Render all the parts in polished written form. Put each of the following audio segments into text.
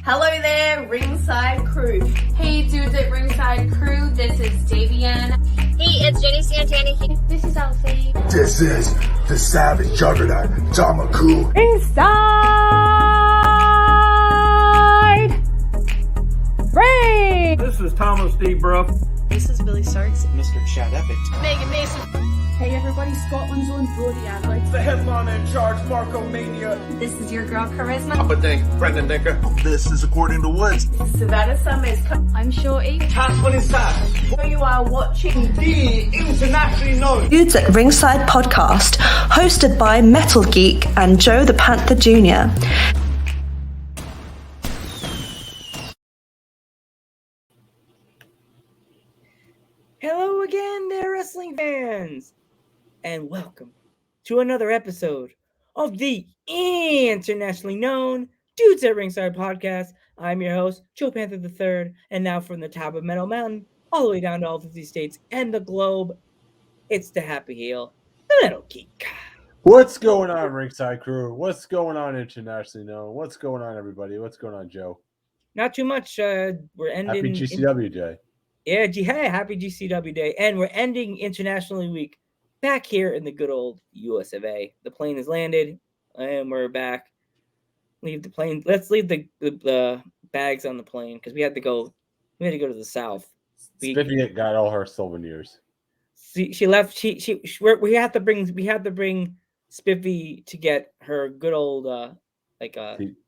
Hello there, Ringside crew. Hey dudes at Ringside crew, this is Davian. Hey, it's Jenny Santana. This is Alfie. This is the Savage Juggernaut, Damaku. Ringside Ring! This is Thomas D. Bruff. This is Billy Starks. Mr. Chad Epic. Megan Mason. Hey everybody, Scotland's own Brody Adler. The headliner in charge, Marco Mania. This is your girl Charisma. Papa Dink, Brendan Dinker. This is According to Woods. Savannah Summers. I'm Shorty. Tasman inside. You are watching The internationally known Dudes at Ringside podcast, hosted by Metal Geek and Joe the Panther Jr. Hello again there, wrestling fans, and welcome to another episode of the internationally known Dudes at Ringside podcast. I'm your host, Joe Panther III, and now from the top of Metal Mountain, all the way down to all 50 states and the globe, it's the Happy Heel, the Metal Geek. What's going on, Ringside crew? What's going on, internationally known? What's going on, everybody? What's going on, Joe? Not too much. We're ending. Happy GCW Day. Hey, happy GCW Day. And we're ending Internationally Week back here in the good old US of A. The plane has landed, and we're back. Leave the plane. Let's leave the bags on the plane because we had to go to the south. Spiffy got all her souvenirs. She left. We had to bring Spiffy to get her good old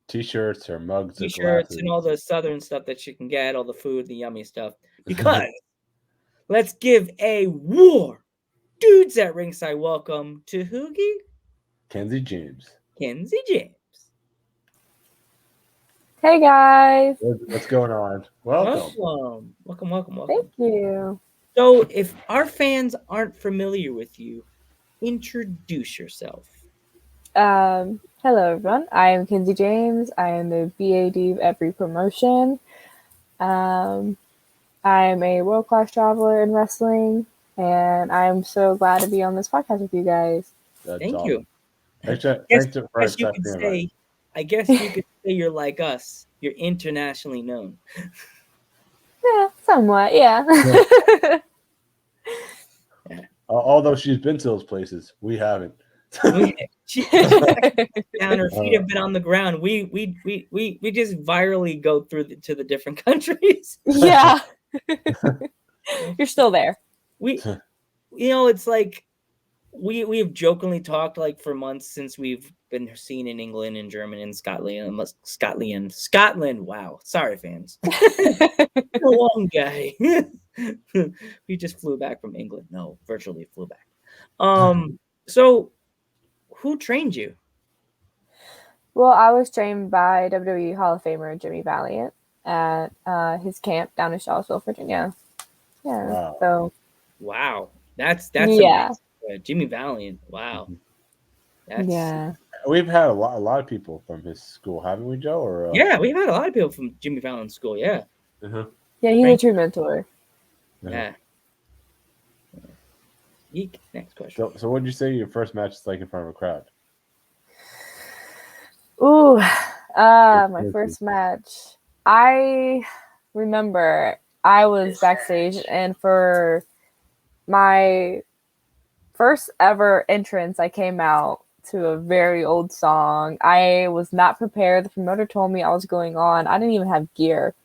T-shirts, her mugs, T-shirts, and all the southern stuff that she can get, all the food, the yummy stuff. Because let's give a war. Dudes at Ringside, welcome to Hoogie. Kenzie James. Hey guys. What's going on? Welcome. Welcome. Thank you. So if our fans aren't familiar with you, introduce yourself. Hello everyone. I am Kenzie James. I am the BAD of every promotion. I'm a world-class traveler in wrestling, and I'm so glad to be on this podcast with you guys. Thank you. I guess you could say you're like us. You're internationally known. Yeah, somewhat, yeah. Yeah. Although she's been to those places, we haven't. Down, her feet have been on the ground. We just virally go to the different countries. Yeah. You're still there. It's like we have jokingly talked like for months since we've been seen in England and Germany and Scotland. Wow, sorry fans. The long guy. We just flew back from England. No, virtually flew back. So who trained you? Well, I was trained by WWE Hall of Famer Jimmy Valiant at his camp down in Charlottesville, Virginia. Yeah. Wow. So. Wow, that's yeah. Amazing. Jimmy Valiant. Wow. Yeah. We've had a lot of people from his school, haven't we, Joe? Or yeah, we've had a lot of people from Jimmy Valiant's school. Yeah. Uh-huh. Yeah, he's a true mentor. Yeah. Geek. Next question. So what did you say your first match is like in front of a crowd? Ooh, my first match. I remember I was backstage, and for my first ever entrance, I came out to a very old song. I was not prepared. The promoter told me I was going on. I didn't even have gear.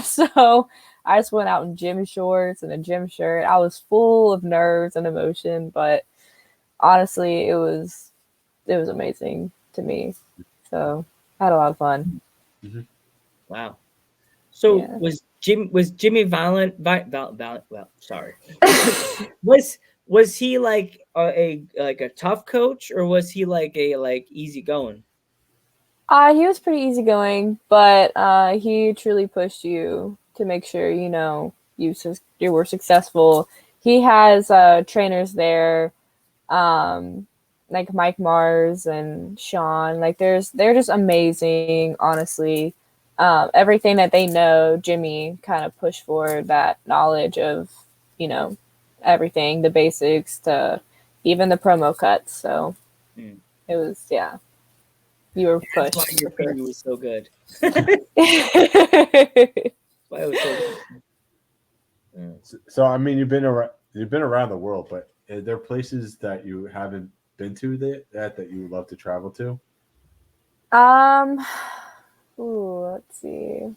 So I just went out in gym shorts and a gym shirt. I was full of nerves and emotion, but honestly, it was amazing to me. So I had a lot of fun. Mm-hmm. Wow. So Yeah. was Jimmy Valiant? Well, sorry. was he like a tough coach, or was he like easygoing? He was pretty easygoing, but he truly pushed you to make sure you were successful. He has trainers there, like Mike Mars and Sean. Like they're just amazing, honestly. Everything that they know, Jimmy kind of pushed forward that knowledge of everything, the basics to even the promo cuts. So it was You were That's why pushed. your preview was so good. Why it was so good. So I mean, you've been around the world, but are there places that you haven't been to that you would love to travel to? Let's see.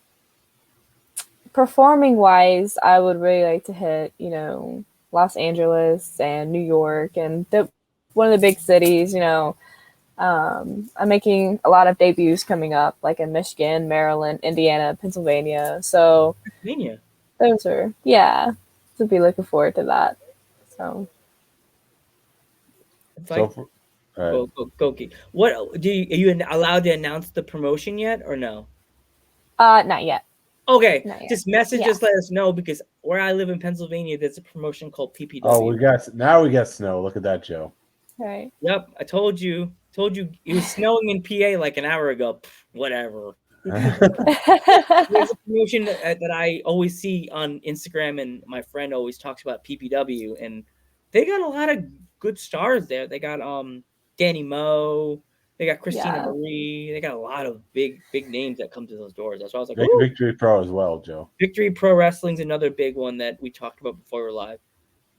Performing wise, I would really like to hit, Los Angeles and New York and one of the big cities, I'm making a lot of debuts coming up, like in Michigan, Maryland, Indiana, Pennsylvania. So Pennsylvania. those are, yeah, to be looking forward to that. So, It's like, go. What are you allowed to announce the promotion yet or no? not yet. Okay, Not yet. just message us, let us know, because where I live in Pennsylvania, there's a promotion called PPW. Oh, we got snow. Look at that, Joe. Right. Yep, I told you it was snowing in PA like an hour ago. Pff, whatever. There's a promotion that I always see on Instagram, and my friend always talks about PPW, and they got a lot of good stars there. They got Danny Moe, they got Christina Marie, they got a lot of big names that come to those doors. That's why I was like, ooh. Victory Pro as well, Joe. Victory Pro Wrestling's another big one that we talked about before we're live.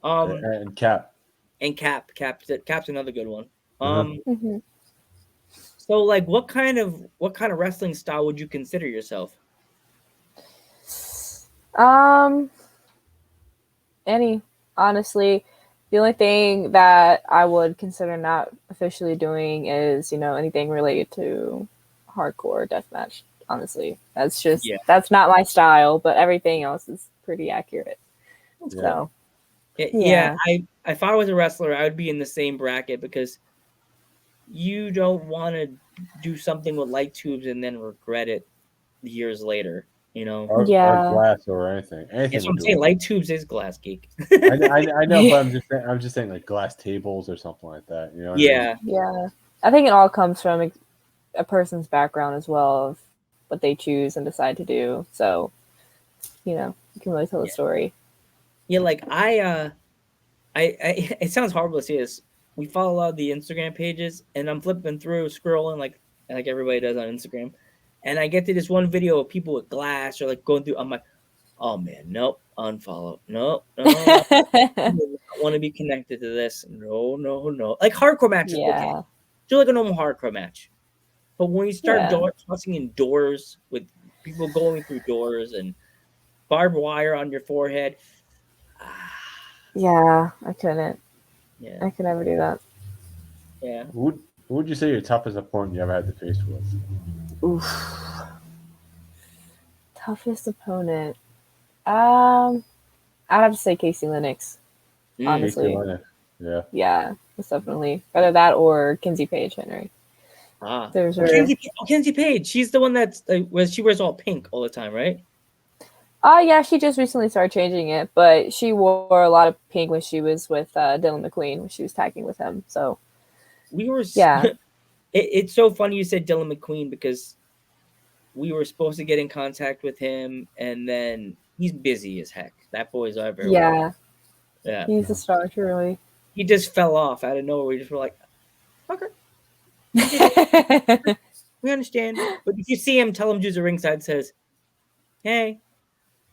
And Cap. And Cap's another good one. Mm-hmm. So like what kind of wrestling style would you consider yourself? Any, honestly. The only thing that I would consider not officially doing is, anything related to hardcore deathmatch. Honestly, that's not my style, but everything else is pretty accurate. So, yeah. If I was a wrestler, I would be in the same bracket, because you don't want to do something with light tubes and then regret it years later. Or glass or anything. Yes, I'm saying light tubes is glass, geek. I know, but I'm just saying like glass tables or something like that. You know? Yeah. Yeah. I think it all comes from a person's background as well, of what they choose and decide to do. So, you can really tell the story. Yeah, like I it sounds horrible to say this. We follow a lot of the Instagram pages, and I'm flipping through, scrolling like everybody does on Instagram, and I get to this one video of people with glass or like going through. I'm like, oh man, nope, unfollow, no, I don't want to be connected to this. No. Like hardcore matches, okay, do like a normal hardcore match, but when you start tossing in doors with people going through doors and barbed wire on your forehead. Yeah, I couldn't. Yeah, I could never do that. Yeah. Who would you say your toughest opponent you ever had to face was? Oof. Toughest opponent. I'd have to say Casey Lennox. Honestly. Casey Lennox. Yeah. Yeah, most definitely. Either that or Kinsey Page Henry. There's her. Kenzie Page. She's the one that's she wears all pink all the time, right? Yeah, she just recently started changing it, but she wore a lot of pink when she was with Dylan McQueen, when she was tagging with him. So we were. Yeah. It's so funny you said Dylan McQueen, because we were supposed to get in contact with him, and then he's busy as heck. That boy's everywhere. Yeah. He's a star, truly. He just fell off out of nowhere. We just were like, okay. We understand. But if you see him, tell him Jews are ringside says, hey,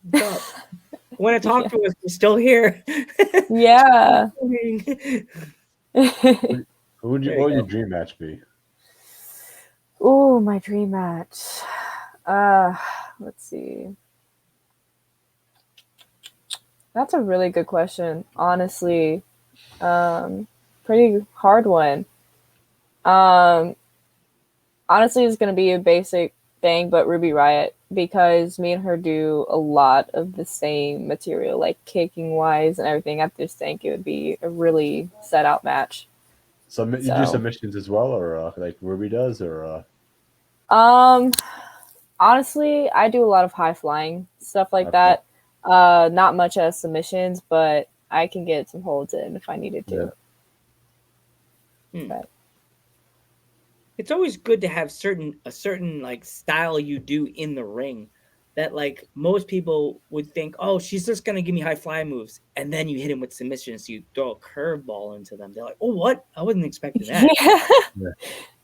what's up? Want to talk to us? We're still here. Yeah. What would your dream match be? Oh, my dream match. Let's see. That's a really good question. Honestly, pretty hard one. Honestly, it's gonna be a basic thing, but Ruby Riott, because me and her do a lot of the same material, like kicking wise and everything. I just think it would be a really set out match. So you do submissions as well, or like Ruby does, or? Honestly, I do a lot of high flying stuff like that. Not much as submissions, but I can get some holds in if I needed to. But it's always good to have a certain like style you do in the ring that like most people would think, oh, she's just gonna give me high fly moves, and then you hit him with submissions, so you throw a curveball into them. They're like, oh, what? I wasn't expecting that. Yeah.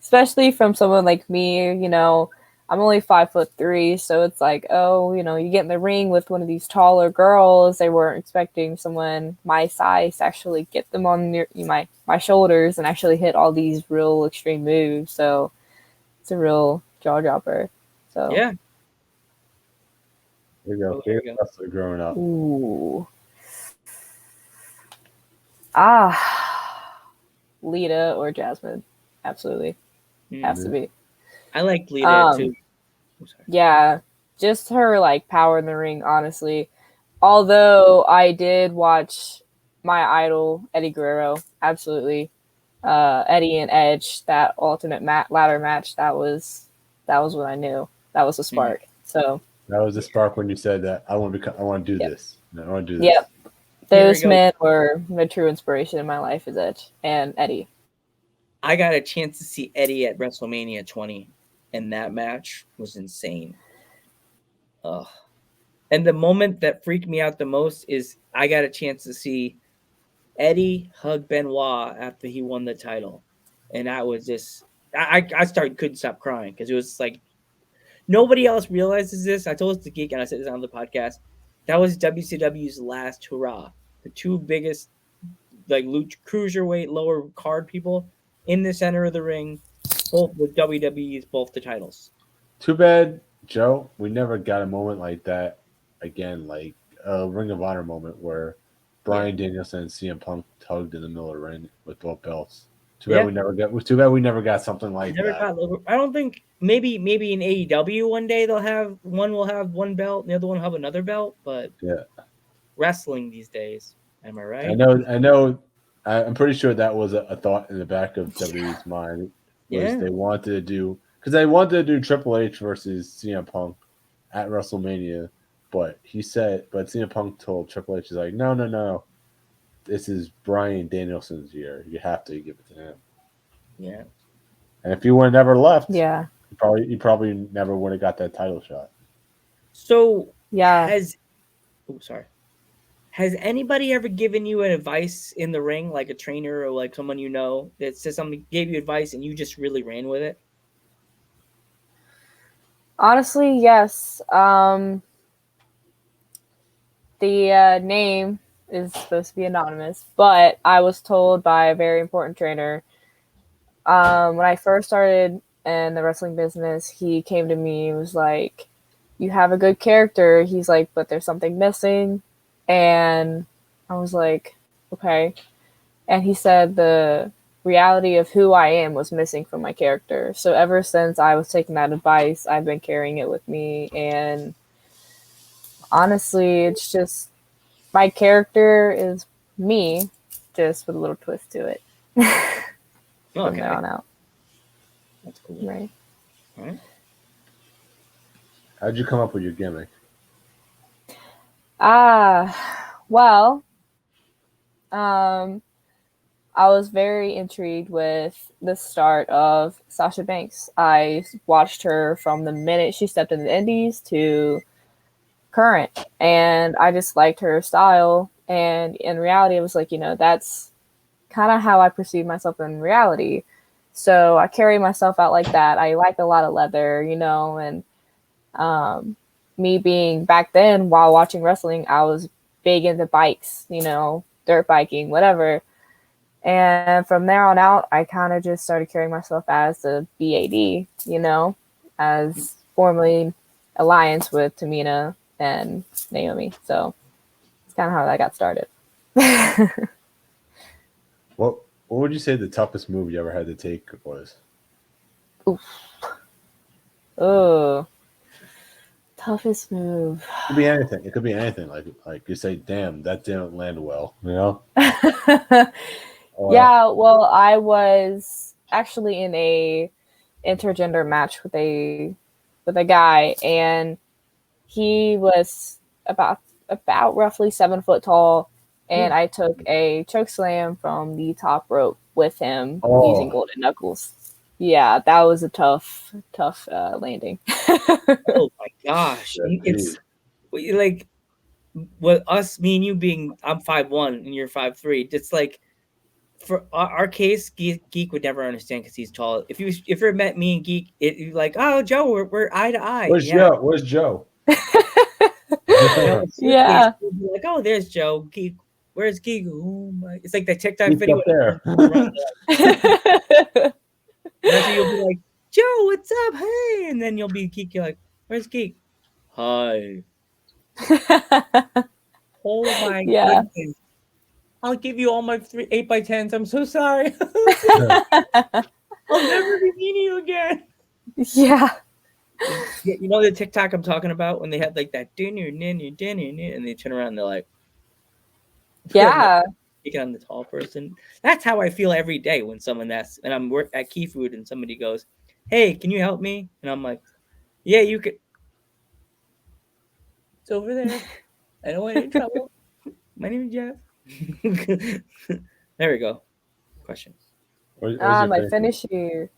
Especially from someone like me, you know, I'm only 5'3", so it's like, oh, you know, you get in the ring with one of these taller girls. They weren't expecting someone my size to actually get them on my shoulders and actually hit all these real extreme moves. So it's a real jaw dropper. So Yeah. There you go. Favorite wrestler growing up. Ooh. Lita or Jasmine. Absolutely. Has to be. I like Lita too. Yeah. Just her like power in the ring, honestly. Although I did watch my idol, Eddie Guerrero. Absolutely. Eddie and Edge, that ultimate ladder match, that was what I knew. That was a spark. So that was the spark when you said that I want to do this. I want to do this. Yep. Those men were the true inspiration in my life is Edge and Eddie. I got a chance to see Eddie at WrestleMania 20, and that match was insane. Ugh. And the moment that freaked me out the most is I got a chance to see Eddie hug Benoit after he won the title. And I was just, couldn't stop crying because it was like, nobody else realizes this. I told this to Geek and I said this on the podcast. That was WCW's last hurrah. The two biggest, like, cruiserweight, lower card people in the center of the ring, both with WWE's, both the titles. Too bad, Joe, we never got a moment like that again, like a Ring of Honor moment where Bryan Danielson and CM Punk tugged in the middle of the ring with both belts. Too bad we never got something like that. I don't think maybe in AEW one day one will have one belt, the other one will have another belt, but wrestling these days, am I right? I know. I'm pretty sure that was a thought in the back of WWE's mind. They wanted to do Triple H versus CM Punk at WrestleMania, but CM Punk told Triple H, he's like, no, this is Bryan Danielson's year. You have to give it to him. Yeah. And if he would have never left, he probably never would have got that title shot. So has anybody ever given you an advice in the ring, like a trainer or like someone you know that says something, gave you advice and you just really ran with it? Honestly, yes. The name is supposed to be anonymous, but I was told by a very important trainer when I first started in the wrestling business. He came to me and was like, you have a good character. He's like, but there's something missing. And I was like, okay. And he said the reality of who I am was missing from my character. So ever since I was taking that advice, I've been carrying it with me. And honestly, it's just my character is me, just with a little twist to it. From there on out. That's cool. Right. All right. How'd you come up with your gimmick? Well, I was very intrigued with the start of Sasha Banks. I watched her from the minute she stepped in the indies to current, and I just liked her style. And in reality, it was like, that's kind of how I perceive myself in reality. So I carry myself out like that. I like a lot of leather, and me being back then while watching wrestling, I was big into bikes, dirt biking, whatever. And from there on out, I kind of just started carrying myself as a BAD, as formerly alliance with Tamina and Naomi. So it's kind of how that got started. What would you say the toughest move you ever had to take was? Oof. Oh, toughest move. It could be anything. It could be anything. Like you say, damn, that didn't land well, Yeah, well, I was actually in a intergender match with a guy, and he was about roughly 7 foot tall, and I took a choke slam from the top rope with him using golden knuckles. Yeah, that was a tough landing. Oh my gosh. Yeah, It's like with us, me and you being, I'm 5'1" and you're 5'3". It's like for our case, Geek would never understand because he's tall. If you ever met me and Geek, you're like, oh Joe, we're eye to eye. Where's Joe? Where's Joe? Yeah. You'd be like, oh, there's Joe. Geek, where's Geek? Oh my! It's like that TikTok Geek's video. up there. That's what you'll be like, Joe, what's up? Hey, and then you'll be Geek. You're like, where's Geek? Hi. Oh my Yeah. goodness. I'll give you all my 8x10s. I'm so sorry. I'll never be meeting you again. Yeah. You know the TikTok I'm talking about when they had like that dinner, and they turn around and they're like, Yeah. picking on the tall person. That's how I feel every day when someone asks, and I'm at Key Food and somebody goes, hey, can you help me? And I'm like, yeah, you could. It's over there. I don't want any trouble. My name is Jeff. There we go. Question. My finisher.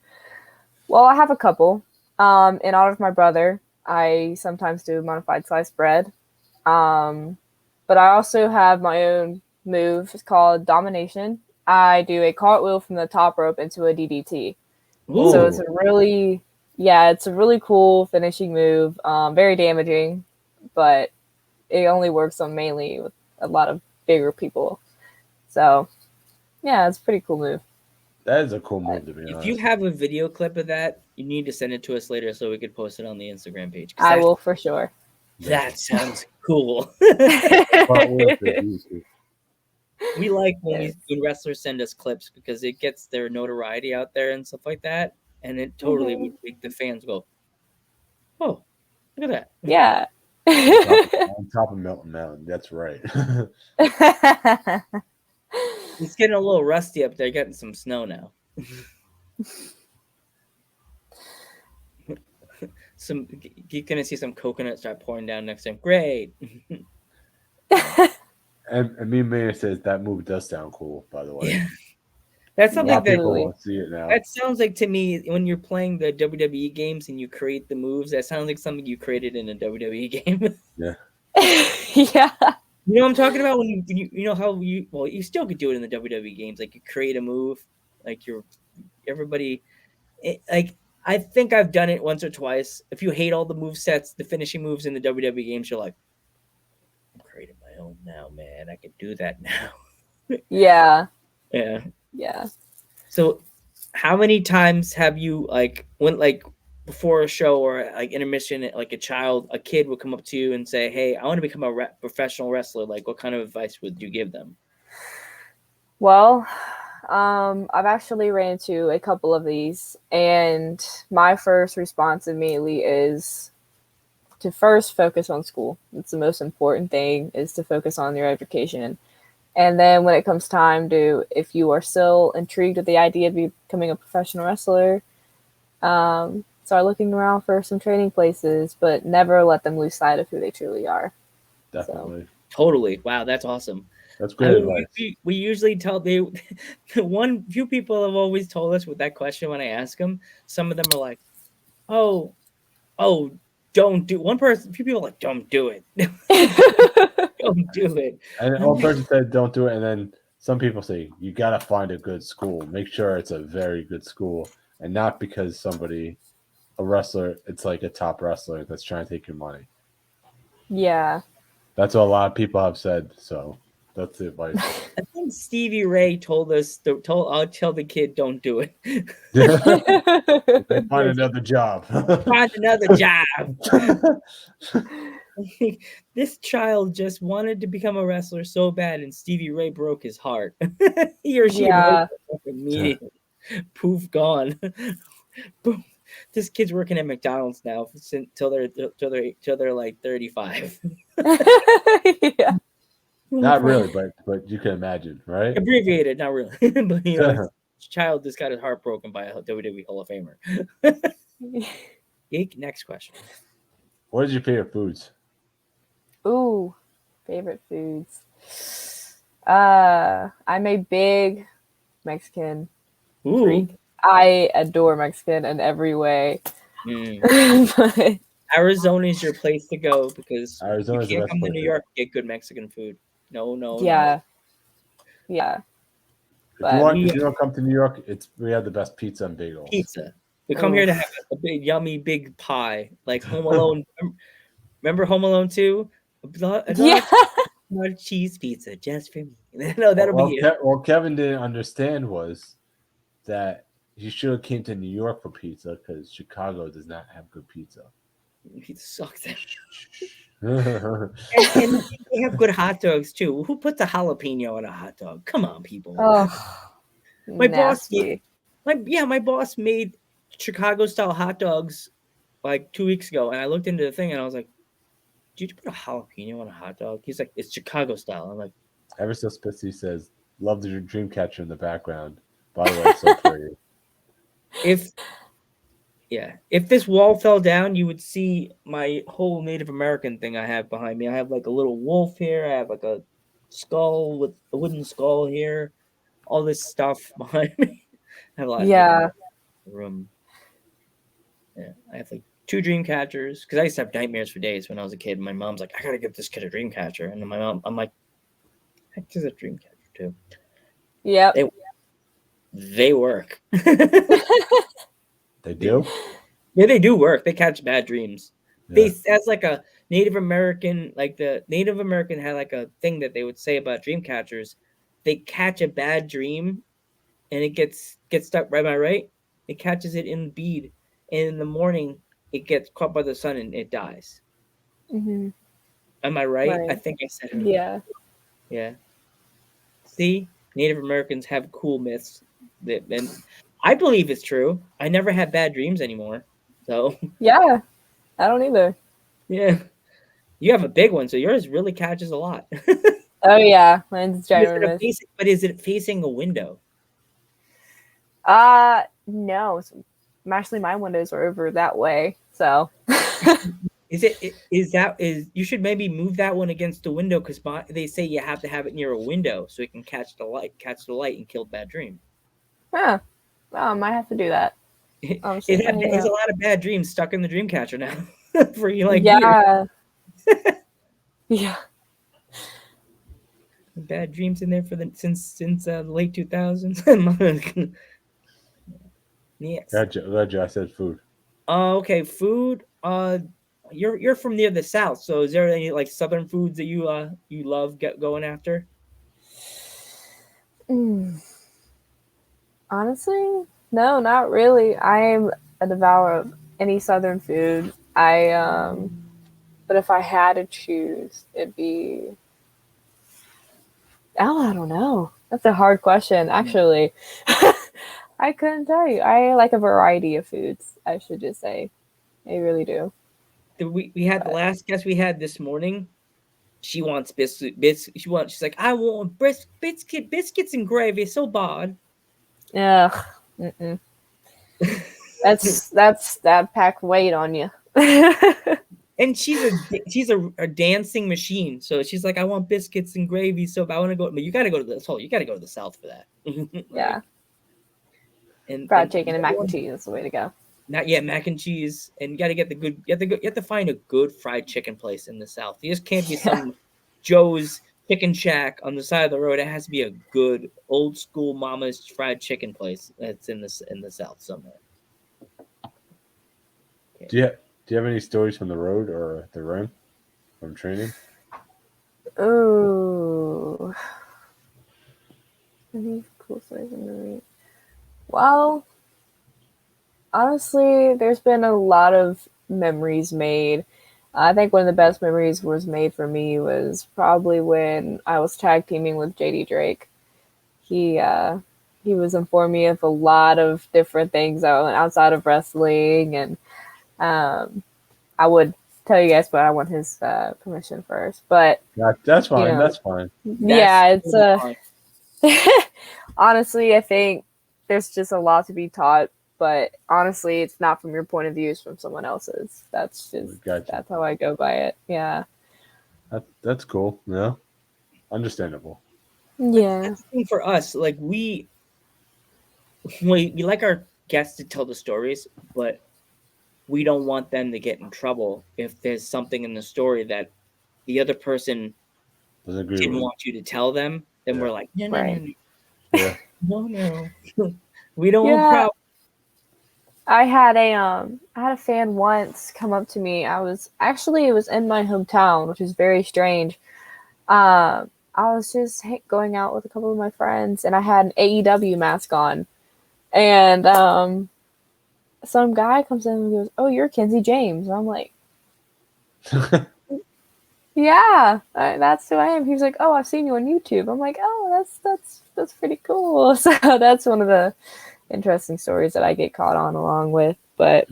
Well, I have a couple. In honor of my brother, I sometimes do modified sliced bread. But I also have my own move. It's called domination. I do a cartwheel from the top rope into a DDT. Ooh. So it's a really cool finishing move. Very damaging, but it only works on mainly with a lot of bigger people. So yeah, it's a pretty cool move. That is a cool move, to be honest. If you have a video clip of that, you need to send it to us later so we could post it on the Instagram page. I will for sure. That sounds cool. We like when wrestlers send us clips because it gets their notoriety out there and stuff like that, and it totally would make the fans go, "Oh, look at that!" Yeah. on top of Milton Mountain. That's right. It's getting a little rusty up there. Getting some snow now. You're gonna see some coconut start pouring down next time. Great. And me and Mayor says that move does sound cool, by the way. Yeah. That's something that people won't see it now. That sounds like to me when you're playing the WWE games and you create the moves. That sounds like something you created in a WWE game. Yeah. Yeah. You know what I'm talking about when you know how you still could do it in the WWE games. Like you create a move, like I think I've done it once or twice. If you hate all the move sets, the finishing moves in the WWE games, you're like, I'm creating my own now, man. I can do that now. Yeah. Yeah. Yeah. So how many times have you went before a show or like intermission, like a kid would come up to you and say, hey, I want to become a professional wrestler. Like what kind of advice would you give them? Well, I've actually ran into a couple of these, and my first response immediately is to first focus on school. It's the most important thing, is to focus on your education. And then when it comes time to, if you are still intrigued with the idea of becoming a professional wrestler, start looking around for some training places, but never let them lose sight of who they truly are. Definitely. So. Totally. Wow, that's awesome. That's good advice. We usually tell the few people have always told us with that question when I ask them. Some of them are like, "Oh, don't do." A few people are like, "Don't do it, don't do it." And one person said, "Don't do it," and then some people say, "You gotta find a good school. Make sure it's a very good school, and not because a wrestler, it's like a top wrestler that's trying to take your money." Yeah, that's what a lot of people have said. So. That's the advice. I think Stevie Ray told us. I'll tell the kid, don't do it. Find another job. Find another job. This child just wanted to become a wrestler so bad, and Stevie Ray broke his heart. He or she broke immediately. Poof, gone. Boom. This kid's working at McDonald's now till they're like 35. Yeah. Not really, but you can imagine, right? Abbreviated, not really. But this child just got his heart broken by a WWE Hall of Famer. Geek, next question. What is your favorite foods? Ooh, favorite foods. I'm a big Mexican freak. I adore Mexican in every way. But Arizona is your place to go because Arizona's the you can't best come to place New to York and get good Mexican food. No. yeah. If But you want to come to New York, we have the best pizza and bagels. Pizza. We come here to have a big, yummy, big pie, like Home Alone. Remember Home Alone 2? Yeah. Large cheese pizza just for me. No, that'll be it. What Kevin didn't understand was that he should have came to New York for pizza because Chicago does not have good pizza. Pizza sucks. Yeah, and they have good hot dogs too. Who puts a jalapeno on a hot dog? Come on, people. Oh, my nasty. my boss made Chicago style hot dogs like 2 weeks ago, and I looked into the thing and I was like, "Did you put a jalapeno on a hot dog?" He's like, "It's Chicago style." I'm like, ever so spitzy says, "Love the dream catcher in the background." By the way, it's so pretty. If this wall fell down, you would see my whole Native American thing I have behind me. I have like a little wolf here. I have like a skull with a wooden skull here. All this stuff behind me. I have a lot of Native room. Yeah, I have like 2 dream catchers because I used to have nightmares for days when I was a kid. My mom's like, "I gotta give this kid a dream catcher," and then I'm like, "Heck, there's a dream catcher too." Yeah, they work. They do? Yeah, they do work. They catch bad dreams. Yeah. As like a Native American, like the Native American had like a thing that they would say about dream catchers. They catch a bad dream and it gets stuck, right? Am I right? It catches it in the bead, and in the morning it gets caught by the sun and it dies. Mm-hmm. Am I right? I think I said it. Yeah. Yeah. See, Native Americans have cool myths and I believe it's true. I never had bad dreams anymore. So yeah, I don't either. Yeah, you have a big one, so yours really catches a lot. Oh yeah, mine's ginormous. But is it facing a window? No. Actually, my windows are over that way. So is you should maybe move that one against the window because they say you have to have it near a window so it can catch the light and kill bad dream. Yeah. Well, I might have to do that. There's a lot of bad dreams stuck in the dream catcher now for you, like yeah. Bad dreams in there since the late 2000s. Yes. Gotcha. I said food. Okay, food. You're from near the south, so is there any like southern foods that you love going after? Honestly, no, not really. I'm a devourer of any southern food. But if I had to choose, it'd be. Oh, I don't know. That's a hard question, actually. I couldn't tell you. I like a variety of foods, I should just say. I really do. We had the last guest we had this morning. She wants biscuits. She's like, I want biscuits and gravy so bad. Ugh. That packed weight on you. And she's a dancing machine. So she's like, I want biscuits and gravy so bad. I want to go, but you got to go to the South for that. Yeah. And fried chicken and mac and cheese is the way to go. Not yet, mac and cheese, and you got to get the good. You have to find a good fried chicken place in the South. You just can't be some Joe's Chicken Shack on the side of the road. It has to be a good old school mama's fried chicken place that's in the South somewhere. Okay. Do you have any stories from the road or the ring from training? Oh, any cool stories from the ring? Well, honestly, there's been a lot of memories made. I think one of the best memories was made for me was probably when I was tag teaming with JD Drake. He was informing me of a lot of different things outside of wrestling, and I would tell you guys, but I want his permission first. But that's fine. That's fine. Yeah, honestly, I think there's just a lot to be taught, but honestly, it's not from your point of view; it's from someone else's. That's just that's how I go by it. Yeah, that's cool. Yeah, understandable. Yeah, that's the thing for us. Like we like our guests to tell the stories, but we don't want them to get in trouble if there's something in the story that the other person Doesn't agree didn't with. want you to tell them. Then Yeah. we're like, no, Right. Yeah. no. We don't want Yeah. problems. I had a fan once come up to me. It was in my hometown, which is very strange. I was just going out with a couple of my friends, and I had an AEW mask on, and some guy comes in and goes, "Oh, you're Kenzie James." And I'm like, "Yeah, that's who I am." He's like, "Oh, I've seen you on YouTube." I'm like, "Oh, that's pretty cool." So that's one of the interesting stories that I get caught on along with, but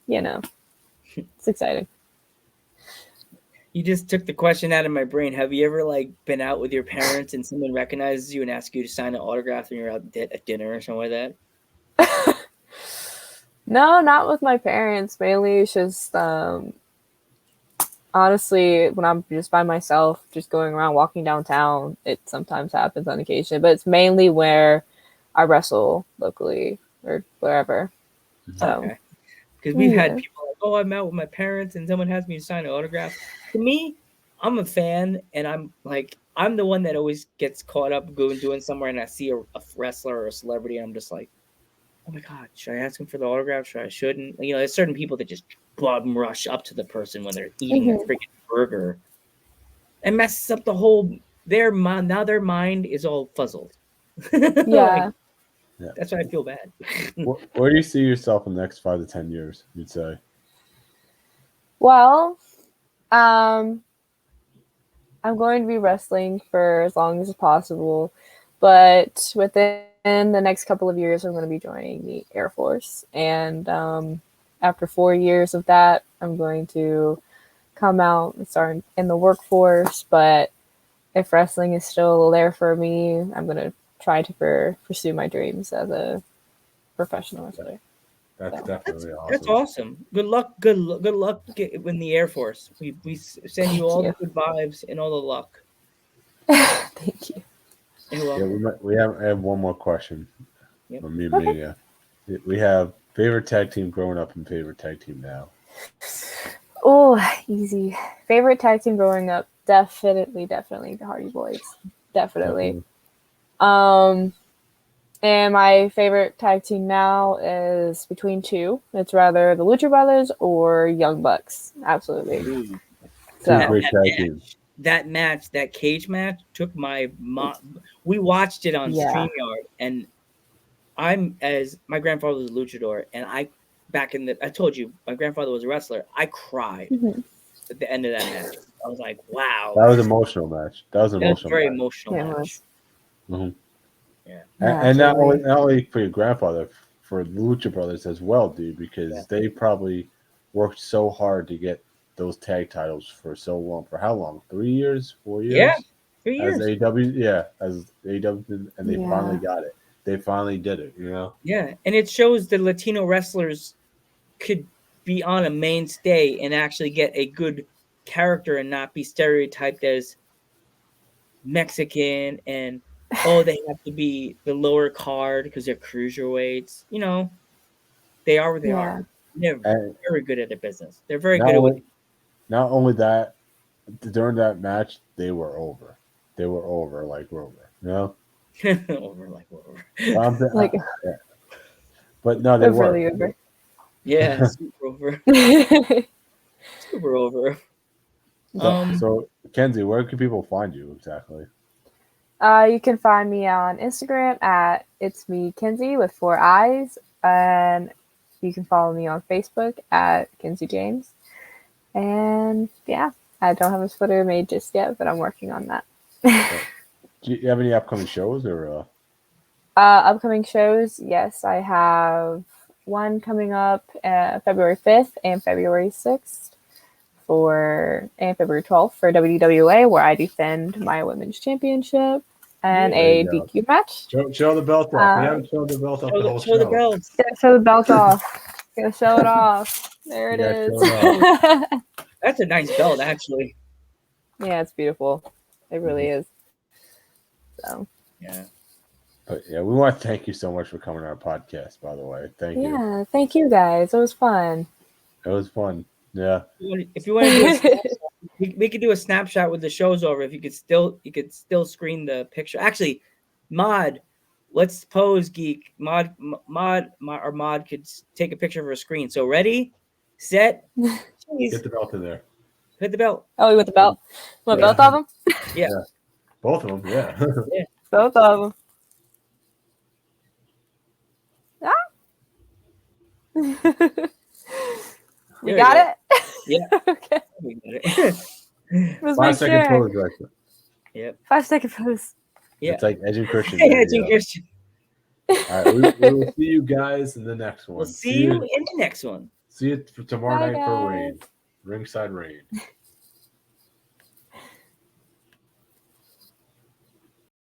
you know, it's exciting. You just took the question out of my brain. Have you ever like been out with your parents and someone recognizes you and asks you to sign an autograph when you're out at dinner or something like that? No, not with my parents. Mainly it's just honestly when I'm just by myself, just going around walking downtown, it sometimes happens on occasion, but it's mainly where I wrestle locally or wherever. So Okay. Because we've had people like, "Oh, I'm out with my parents and someone has me sign an autograph." To me, I'm a fan, and I'm the one that always gets caught up going doing somewhere, and I see a wrestler or a celebrity, and I'm just like, "Oh my god, should I ask him for the autograph? Should I? Shouldn't?" You know, there's certain people that just bum rush up to the person when they're eating a freaking burger, and messes up the whole their mind. Now their mind is all fuzzled. yeah. Yeah. That's why I feel bad. Where do you see yourself in the next 5 to 10 years? You'd say. Well, I'm going to be wrestling for as long as possible, but within the next couple of years, I'm going to be joining the Air Force. And after 4 years of that, I'm going to come out and start in the workforce. But if wrestling is still there for me, I'm going to try to pursue my dreams as a professional wrestler. That's definitely awesome. That's awesome. Good luck. Good luck in the Air Force. We send you all the good vibes and all the luck. Thank you. You're welcome. Yeah, I have one more question. Yep. From me and Mania. We have favorite tag team growing up and favorite tag team now. Oh, easy. Favorite tag team growing up? Definitely the Hardy Boys. Definitely. And my favorite tag team now is between two. It's rather the Lucha Brothers or Young Bucks. Absolutely. So, great tag teams. That match, that cage match, took my mom. We watched it on StreamYard, and my grandfather was a luchador, and I told you my grandfather was a wrestler. I cried at the end of that match. I was like, wow. That was an emotional match. That was a very emotional match. Mm-hmm. Yeah. And not only for your grandfather, for Lucha Brothers as well, dude, because they probably worked so hard to get those tag titles for so long. For how long? 3 years? 4 years? Yeah, 3 years. As AEW, and they finally got it. They finally did it, you know? Yeah, and it shows the Latino wrestlers could be on a mainstay and actually get a good character and not be stereotyped as Mexican and they have to be the lower card because they're cruiserweights. You know, they are what they are. They're very good at their business. They're very good at it. Not only that, during that match, they were over. They were over like Rover, you know? Over like Rover. But no, they were. Really over. Yeah, super over. Super over. So, Kenzie, where can people find you exactly? You can find me on Instagram at It's Me Kenzie with 4 eyes, and you can follow me on Facebook at Kenzie James. And yeah, I don't have a Twitter made just yet, but I'm working on that. Do you have any upcoming shows or? Upcoming shows, yes, I have one coming up February 5th and February 6th and February 12th for WWA, where I defend my women's championship and a DQ match. Show the belt off. We haven't shown the belt off the whole show. Show the belt. Show the belt off. Gotta show it off. There it is. That's a nice belt, actually. Yeah, it's beautiful. It really is. So yeah. But yeah, we want to thank you so much for coming on our podcast, by the way. Thank you. Yeah, thank you guys. It was fun. It was fun. Yeah. If you want to do a snapshot, we could do a snapshot with the show's over. If you could still screen the picture. Actually, Mod, let's pose, Geek. Mod could take a picture of her screen. So ready, set, Get cheese. the belt in there. Hit the belt. Oh, you want the belt? Want both of them? Yeah. Both of them, yeah. Both of them. Ah. We There got you it? Yeah. Okay. We got it. Let's 5 make second sure. pose, right? Yep. 5-second pose. Yeah. It's like Edge and Christian. Hey, there Edge you and go. Christian. All right, we will see you guys in the next one. We'll see you in the next one. See you tomorrow Bye, night for guys. Rain. Ringside Rain.